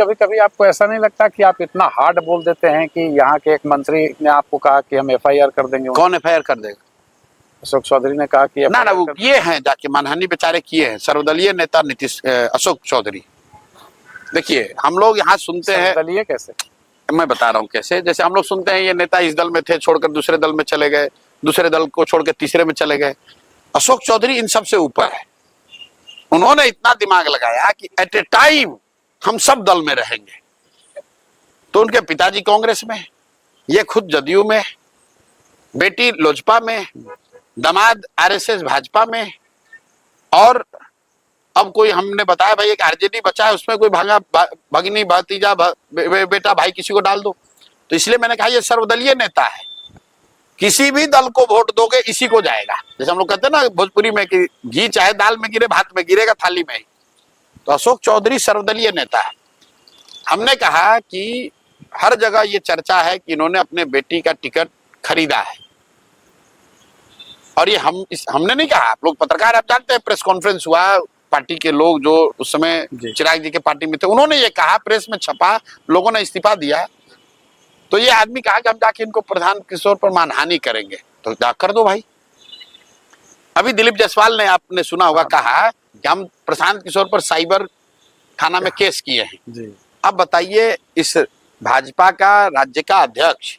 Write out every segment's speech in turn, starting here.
कभी कभी आपको ऐसा नहीं लगता कि आप इतना हार्ड बोल देते हैं कि यहाँ के एक मंत्री ने आपको कहा कि हम एफआईआर कर देंगे? कौन एफआईआर कर देगा? अशोक चौधरी ने कहा कि ना वो किए हैं, जाके मानहानि बेचारे किए हैं, सर्वदलीय नेता अशोक चौधरी। देखिए हम लोग यहाँ सुनते हैं, सर्वदलीय कैसे? मैं बता रहा हूँ कैसे। जैसे हम लोग सुनते हैं ये नेता इस दल में थे, छोड़कर दूसरे दल में चले गए, दूसरे दल को छोड़कर तीसरे में चले गए। अशोक चौधरी इन सब से ऊपर है। उन्होंने इतना दिमाग लगाया कि एट ए टाइम हम सब दल में रहेंगे। तो उनके पिताजी कांग्रेस में, ये खुद जदयू में, बेटी लोजपा में, दामाद आरएसएस भाजपा में, और अब कोई हमने बताया भाई एक आरजेडी बचा है, उसमें कोई भगिनी भतीजा बेटा भाई किसी को डाल दो। तो इसलिए मैंने कहा ये सर्वदलीय नेता है, किसी भी दल को वोट दोगे इसी को जाएगा। जैसे हम लोग कहते हैं ना भोजपुरी में कि घी चाहे दाल में गिरे भात में गिरेगा थाली में ही। तो अशोक चौधरी सर्वदलीय नेता है। हमने कहा कि हर जगह ये चर्चा है कि इन्होंने अपने बेटी का टिकट खरीदा है, और ये हमने नहीं कहा, आप लोग पत्रकार आप जानते हैं, प्रेस कॉन्फ्रेंस हुआ, पार्टी के लोग जो उस समय चिराग जी के पार्टी में थे उन्होंने ये कहा, प्रेस में छपा, लोगों ने इस्तीफा दिया। तो ये आदमी कहा कि हम जाके इनको प्रशांत किशोर पर मानहानि करेंगे, तो जा कर दो भाई। अभी दिलीप जायसवाल ने, आपने सुना होगा, कहा कि हम प्रशांत किशोर पर साइबर थाना में केस किए हैं जी। अब बताइए, इस भाजपा का राज्य का अध्यक्ष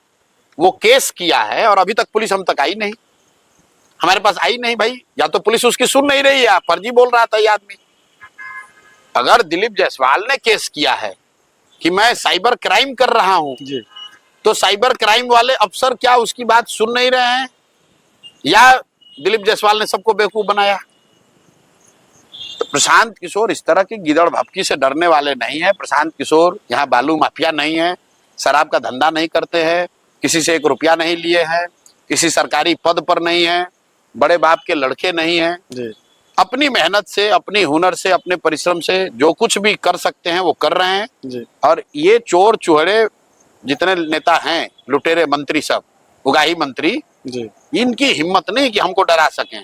वो केस किया है और अभी तक पुलिस हम तक आई नहीं, हमारे पास आई नहीं भाई। या तो पुलिस उसकी सुन नहीं रही है, फर्जी बोल रहा था ये आदमी। अगर दिलीप जायसवाल ने केस किया है कि मैं साइबर क्राइम कर रहा हूं जी, तो साइबर क्राइम वाले अफसर क्या उसकी बात सुन नहीं रहे हैं, या दिलीप जायसवाल ने सबको बेवकूफ बनाया? तो प्रशांत किशोर इस तरह की गिदड़ भपकी से डरने वाले नहीं है। प्रशांत किशोर यहाँ बालू माफिया नहीं है, शराब का धंधा नहीं करते हैं, किसी से 1 रुपया नहीं लिए हैं, किसी सरकारी पद पर नहीं है, बड़े बाप के लड़के नहीं हैं जी। अपनी मेहनत से, अपनी हुनर से, अपने परिश्रम से जो कुछ भी कर सकते हैं वो कर रहे हैं जी। और ये चोर चुहड़े जितने नेता हैं, लुटेरे मंत्री सब, उगाही मंत्री जी, इनकी हिम्मत नहीं कि हमको डरा सकें।